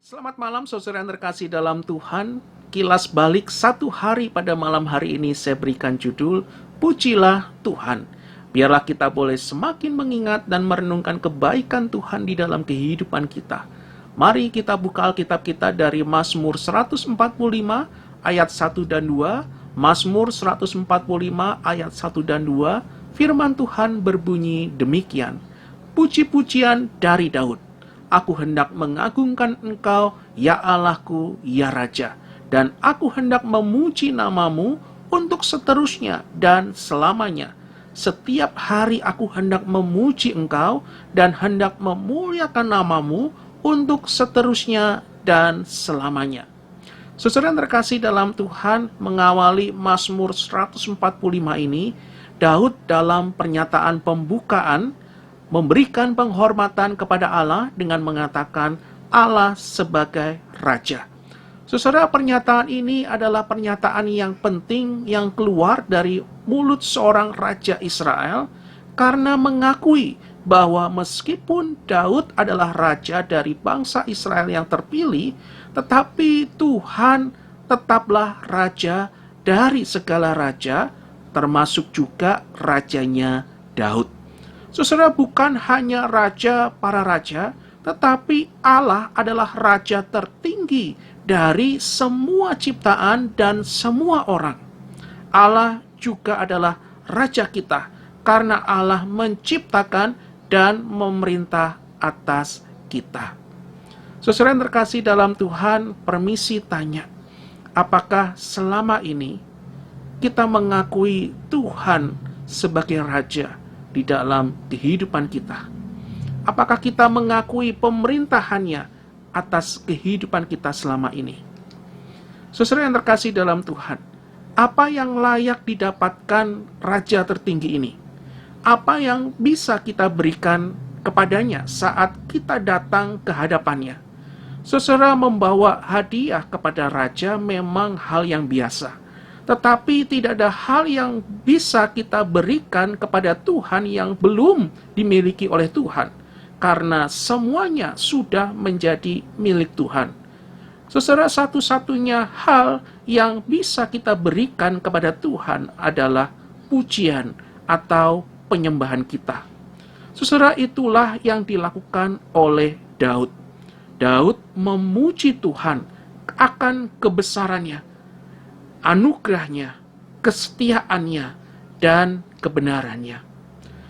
Selamat malam saudara yang terkasih dalam Tuhan. Kilas balik satu hari pada malam hari ini saya berikan judul Pujilah Tuhan. Biarlah kita boleh semakin mengingat dan merenungkan kebaikan Tuhan di dalam kehidupan kita. Mari kita buka Alkitab kita dari Mazmur 145 ayat 1 dan 2. Mazmur 145 ayat 1 dan 2. Firman Tuhan berbunyi demikian. Puji-pujian dari Daud. Aku hendak mengagungkan Engkau, ya Allahku, ya Raja. Dan aku hendak memuji namamu untuk seterusnya dan selamanya. Setiap hari aku hendak memuji Engkau dan hendak memuliakan namamu untuk seterusnya dan selamanya. Saudara yang terkasih dalam Tuhan, mengawali Mazmur 145 ini, Daud dalam pernyataan pembukaan memberikan penghormatan kepada Allah dengan mengatakan Allah sebagai Raja. Saudara, pernyataan ini adalah pernyataan yang penting yang keluar dari mulut seorang Raja Israel karena mengakui bahwa meskipun Daud adalah Raja dari bangsa Israel yang terpilih, tetapi Tuhan tetaplah Raja dari segala raja, termasuk juga rajanya Daud. Saudara, bukan hanya raja para raja, tetapi Allah adalah raja tertinggi dari semua ciptaan dan semua orang. Allah juga adalah raja kita, karena Allah menciptakan dan memerintah atas kita. Saudara yang terkasih dalam Tuhan, permisi tanya, apakah selama ini kita mengakui Tuhan sebagai raja di dalam kehidupan kita? Apakah kita mengakui pemerintahannya atas kehidupan kita selama ini? Saudara yang terkasih dalam Tuhan, apa yang layak didapatkan raja tertinggi ini? Apa yang bisa kita berikan kepadanya saat kita datang ke hadapannya? Saudara, membawa hadiah kepada raja memang hal yang biasa. Tetapi tidak ada hal yang bisa kita berikan kepada Tuhan yang belum dimiliki oleh Tuhan. Karena semuanya sudah menjadi milik Tuhan. Saudara, satu-satunya hal yang bisa kita berikan kepada Tuhan adalah pujian atau penyembahan kita. Saudara, itulah yang dilakukan oleh Daud. Daud memuji Tuhan akan kebesarannya, anugerahnya, kesetiaannya, dan kebenarannya.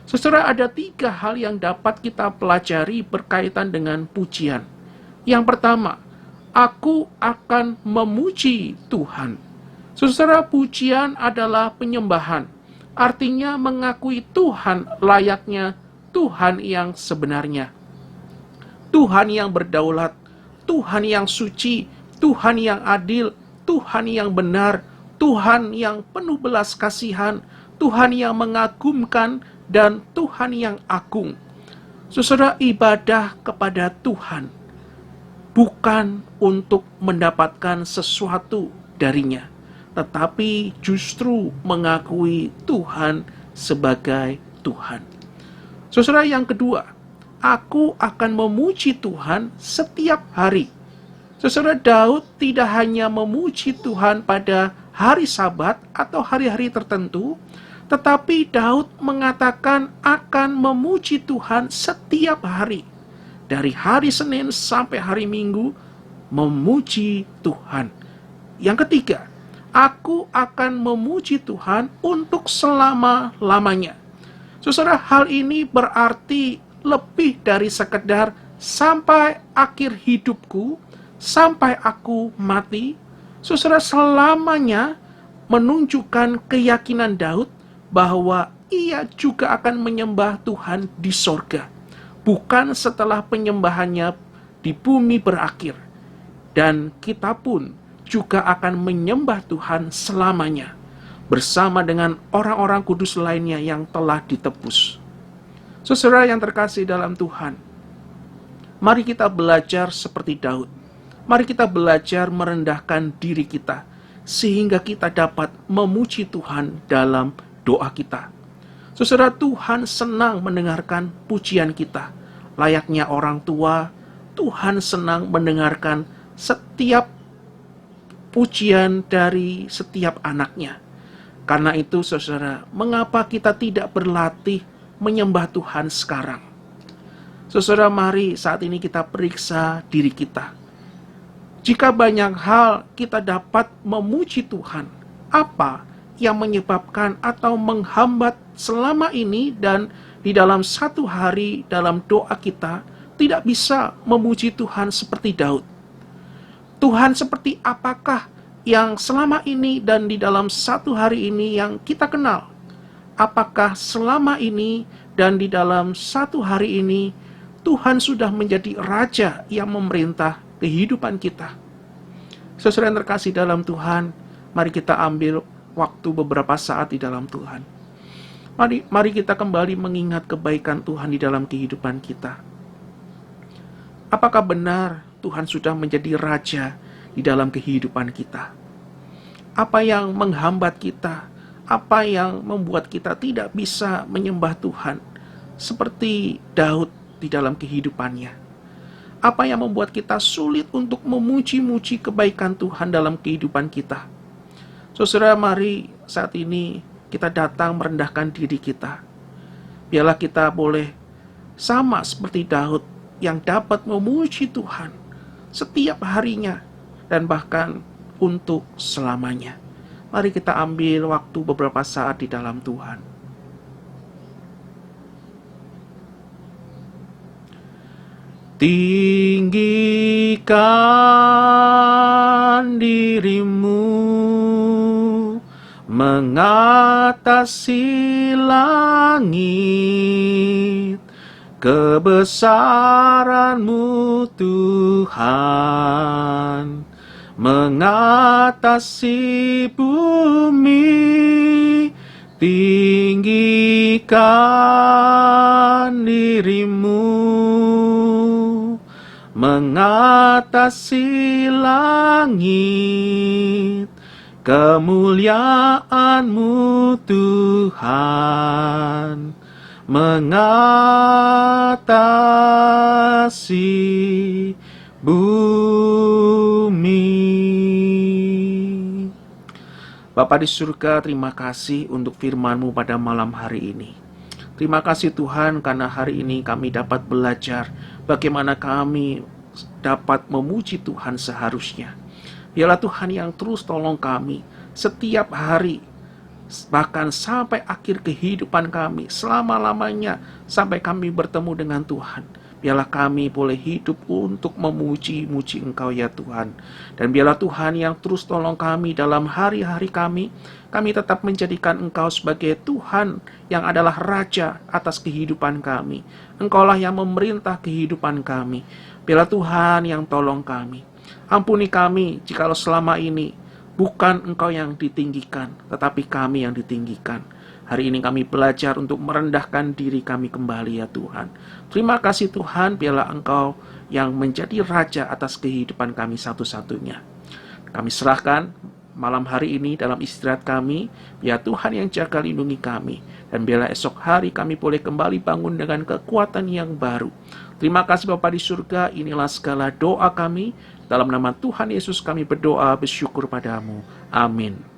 Saudara, ada 3 hal yang dapat kita pelajari berkaitan dengan pujian. Yang pertama, aku akan memuji Tuhan. Saudara, pujian adalah penyembahan. Artinya mengakui Tuhan layaknya Tuhan yang sebenarnya. Tuhan yang berdaulat, Tuhan yang suci, Tuhan yang adil, Tuhan yang benar, Tuhan yang penuh belas kasihan, Tuhan yang mengagumkan, dan Tuhan yang agung. Saudara, ibadah kepada Tuhan bukan untuk mendapatkan sesuatu darinya, tetapi justru mengakui Tuhan sebagai Tuhan. Saudara, yang kedua, aku akan memuji Tuhan setiap hari. Saudara, Daud tidak hanya memuji Tuhan pada hari Sabat atau hari-hari tertentu, tetapi Daud mengatakan akan memuji Tuhan setiap hari. Dari hari Senin sampai hari Minggu, memuji Tuhan. Yang ketiga, aku akan memuji Tuhan untuk selama-lamanya. Saudara, hal ini berarti lebih dari sekedar sampai akhir hidupku, sampai aku mati. Saudara, selamanya menunjukkan keyakinan Daud bahwa ia juga akan menyembah Tuhan di sorga, bukan setelah penyembahannya di bumi berakhir. Dan kita pun juga akan menyembah Tuhan selamanya, bersama dengan orang-orang kudus lainnya yang telah ditebus. Saudara yang terkasih dalam Tuhan, mari kita belajar seperti Daud. Mari kita belajar merendahkan diri kita, sehingga kita dapat memuji Tuhan dalam doa kita. Saudara, Tuhan senang mendengarkan pujian kita, layaknya orang tua Tuhan senang mendengarkan setiap pujian dari setiap anaknya. Karena itu saudara, mengapa kita tidak berlatih menyembah Tuhan sekarang? Saudara, mari saat ini kita periksa diri kita. Jika banyak hal kita dapat memuji Tuhan, apa yang menyebabkan atau menghambat selama ini dan di dalam satu hari dalam doa kita tidak bisa memuji Tuhan seperti Daud? Tuhan seperti apakah yang selama ini dan di dalam satu hari ini yang kita kenal? Apakah selama ini dan di dalam satu hari ini Tuhan sudah menjadi Raja yang memerintah kehidupan kita? Saudara yang terkasih dalam Tuhan, mari kita ambil waktu beberapa saat di dalam Tuhan. Mari kita kembali mengingat kebaikan Tuhan di dalam kehidupan kita. Apakah benar Tuhan sudah menjadi Raja di dalam kehidupan kita? Apa yang menghambat kita? Apa yang membuat kita tidak bisa menyembah Tuhan seperti Daud di dalam kehidupannya? Apa yang membuat kita sulit untuk memuji-muji kebaikan Tuhan dalam kehidupan kita? Saudara, mari saat ini kita datang merendahkan diri kita. Biarlah kita boleh sama seperti Daud yang dapat memuji Tuhan setiap harinya dan bahkan untuk selamanya. Mari kita ambil waktu beberapa saat di dalam Tuhan. Tinggikan dirimu mengatasi langit, kebesaran-Mu Tuhan mengatasi bumi. Tinggikan dirimu mengatasi langit, kemuliaan-Mu Tuhan mengatasi bumi. Bapa di surga, terima kasih untuk firman-Mu pada malam hari ini. Terima kasih Tuhan karena hari ini kami dapat belajar bagaimana kami dapat memuji Tuhan seharusnya. Biarlah Tuhan yang terus tolong kami setiap hari, bahkan sampai akhir kehidupan kami, selama-lamanya sampai kami bertemu dengan Tuhan. Biarlah kami boleh hidup untuk memuji-muji Engkau ya Tuhan. Dan biarlah Tuhan yang terus tolong kami dalam hari-hari kami tetap menjadikan Engkau sebagai Tuhan yang adalah Raja atas kehidupan kami. Engkaulah yang memerintah kehidupan kami. Biarlah Tuhan yang tolong kami. Ampuni kami jikalau selama ini bukan Engkau yang ditinggikan, tetapi kami yang ditinggikan. Hari ini kami belajar untuk merendahkan diri kami kembali ya Tuhan. Terima kasih Tuhan, biarlah Engkau yang menjadi Raja atas kehidupan kami satu-satunya. Kami serahkan malam hari ini dalam istirahat kami, biar Tuhan yang jaga lindungi kami. Dan biarlah esok hari kami boleh kembali bangun dengan kekuatan yang baru. Terima kasih Bapa di surga, inilah segala doa kami. Dalam nama Tuhan Yesus kami berdoa, bersyukur padamu. Amin.